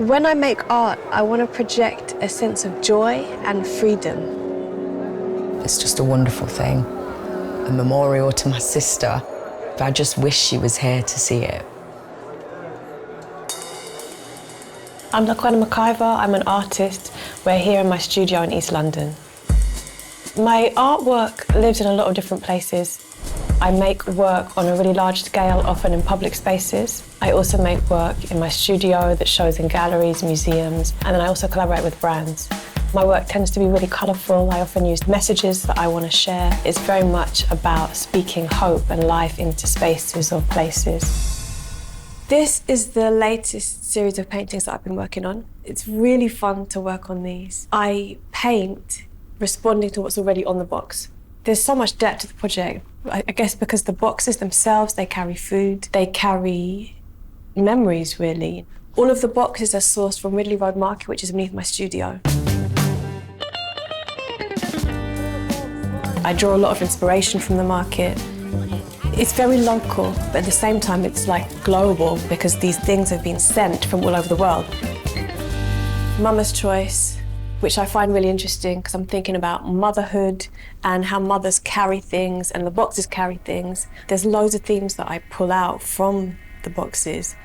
When I make art, I want to project a sense of joy and freedom. It's just a wonderful thing. A memorial to my sister. I just wish she was here to see it. I'm Lakwena Maciver, I'm an artist. We're here in my studio in East London. My artwork lives in a lot of different places. I make work on a really large scale, often in public spaces. I also make work in my studio that shows in galleries, museums, and then I also collaborate with brands. My work tends to be really colourful. I often use messages that I want to share. It's very much about speaking hope and life into spaces or places. This is the latest series of paintings that I've been working on. It's really fun to work on these. I paint responding to what's already on the box. There's so much depth to the project. I guess because the boxes themselves, they carry food, they carry memories, really. All of the boxes are sourced from Ridley Road Market, which is beneath my studio. I draw a lot of inspiration from the market. It's very local, but at the same time, it's like global because these things have been sent from all over the world. Mama's Choice, which I find really interesting because I'm thinking about motherhood and how mothers carry things and the boxes carry things. There's loads of themes that I pull out from the boxes,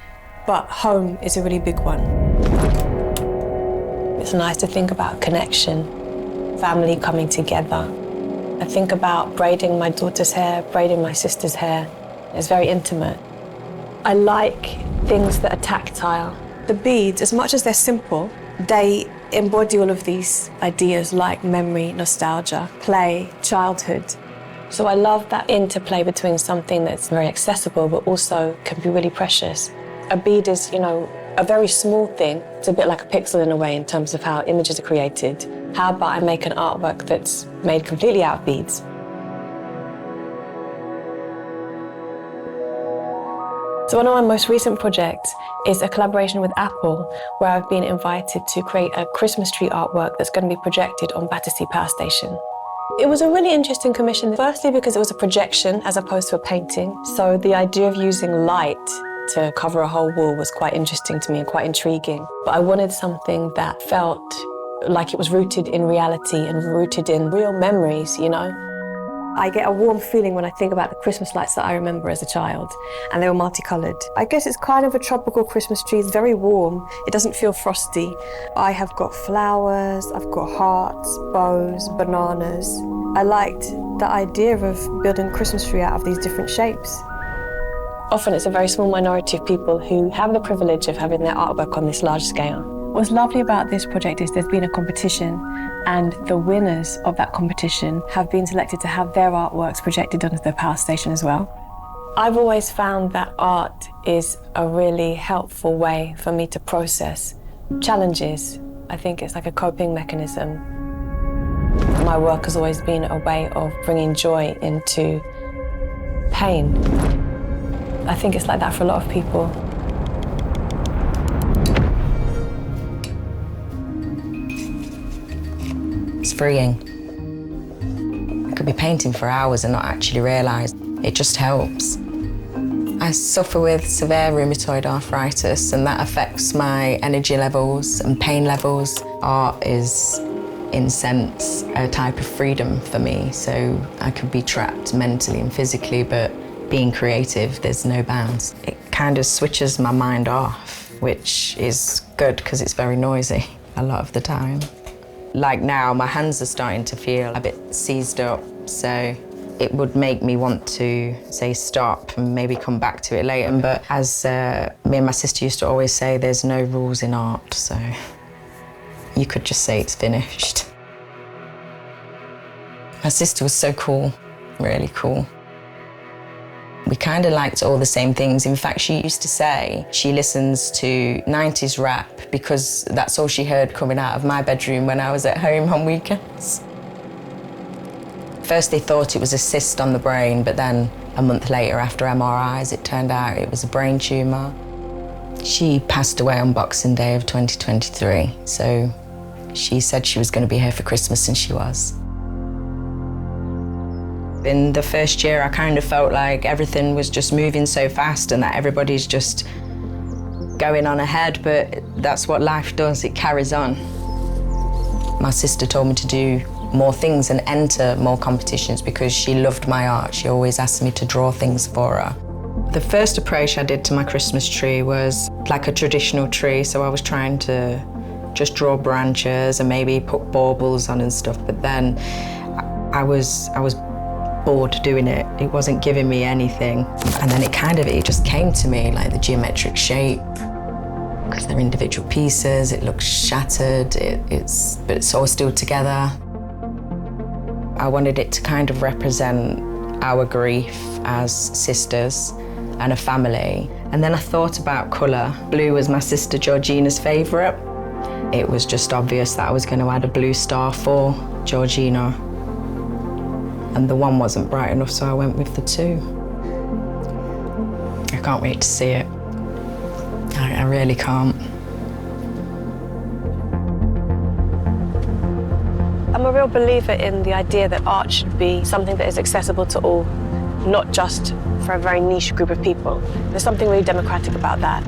but home is a really big one. It's nice to think about connection, family coming together. I think about braiding my daughter's hair, braiding my sister's hair. It's very intimate. I like things that are tactile. The beads, as much as they're simple, they embody all of these ideas like memory, nostalgia, play, childhood. So I love that interplay between something that's very accessible but also can be really precious. A bead is, a very small thing. It's a bit like a pixel in a way in terms of how images are created. How about I make an artwork that's made completely out of beads? So one of my most recent projects is a collaboration with Apple, where I've been invited to create a Christmas tree artwork that's going to be projected on Battersea Power Station. It was a really interesting commission, firstly because it was a projection as opposed to a painting. So the idea of using light to cover a whole wall was quite interesting to me and quite intriguing. But I wanted something that felt like it was rooted in reality and rooted in real memories, I get a warm feeling when I think about the Christmas lights that I remember as a child, and they were multicoloured. I guess it's kind of a tropical Christmas tree. It's very warm. It doesn't feel frosty. I have got flowers, I've got hearts, bows, bananas. I liked the idea of building a Christmas tree out of these different shapes. Often it's a very small minority of people who have the privilege of having their artwork on this large scale. What's lovely about this project is there's been a competition, and the winners of that competition have been selected to have their artworks projected onto the power station as well. I've always found that art is a really helpful way for me to process challenges. I think it's like a coping mechanism. My work has always been a way of bringing joy into pain. I think it's like that for a lot of people. It's freeing. I could be painting for hours and not actually realise. It just helps. I suffer with severe rheumatoid arthritis, and that affects my energy levels and pain levels. Art is, in a sense, a type of freedom for me. So I could be trapped mentally and physically, but being creative, there's no bounds. It kind of switches my mind off, which is good because it's very noisy a lot of the time. Like now, my hands are starting to feel a bit seized up, so it would make me want to say stop and maybe come back to it later. But as me and my sister used to always say, there's no rules in art, so you could just say it's finished. My sister was so cool, really cool. We kind of liked all the same things. In fact, she used to say she listens to 90s rap because that's all she heard coming out of my bedroom when I was at home on weekends. First they thought it was a cyst on the brain, but then a month later after MRIs, it turned out it was a brain tumour. She passed away on Boxing Day of 2023, so she said she was going to be here for Christmas, and she was. In the first year, I kind of felt like everything was just moving so fast and that everybody's just going on ahead, but that's what life does, it carries on. My sister told me to do more things and enter more competitions because she loved my art. She always asked me to draw things for her. The first approach I did to my Christmas tree was like a traditional tree, so I was trying to just draw branches and maybe put baubles on and stuff, but then I was bored doing it. It wasn't giving me anything. And then it just came to me, like the geometric shape, because they're individual pieces, it looks shattered, but it's all still together. I wanted it to kind of represent our grief as sisters and a family. And then I thought about colour. Blue was my sister Georgina's favourite. It was just obvious that I was going to add a blue star for Georgina. And the one wasn't bright enough, so I went with the two. I can't wait to see it. I really can't. I'm a real believer in the idea that art should be something that is accessible to all, not just for a very niche group of people. There's something really democratic about that.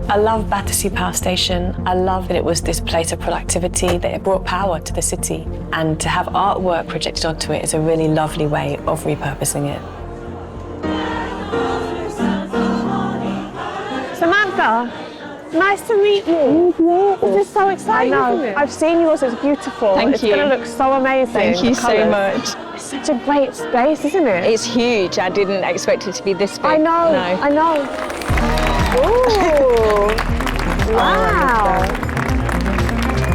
I love Battersea Power Station. I love that it was this place of productivity, that it brought power to the city. And to have artwork projected onto it is a really lovely way of repurposing it. Samantha, nice to meet you. This is so exciting, isn't it? I've seen yours, it's beautiful. Thank you. It's going to look so amazing. Thank you so much. It's such a great space, isn't it? It's huge. I didn't expect it to be this big. I know, No. I know. Ooh, wow.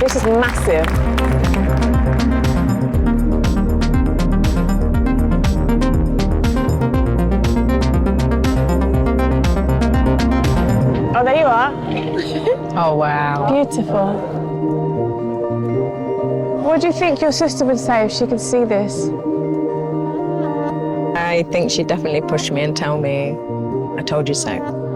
This is massive. Oh, there you are. Oh, wow. Beautiful. What do you think your sister would say if she could see this? I think she'd definitely push me and tell me, I told you so.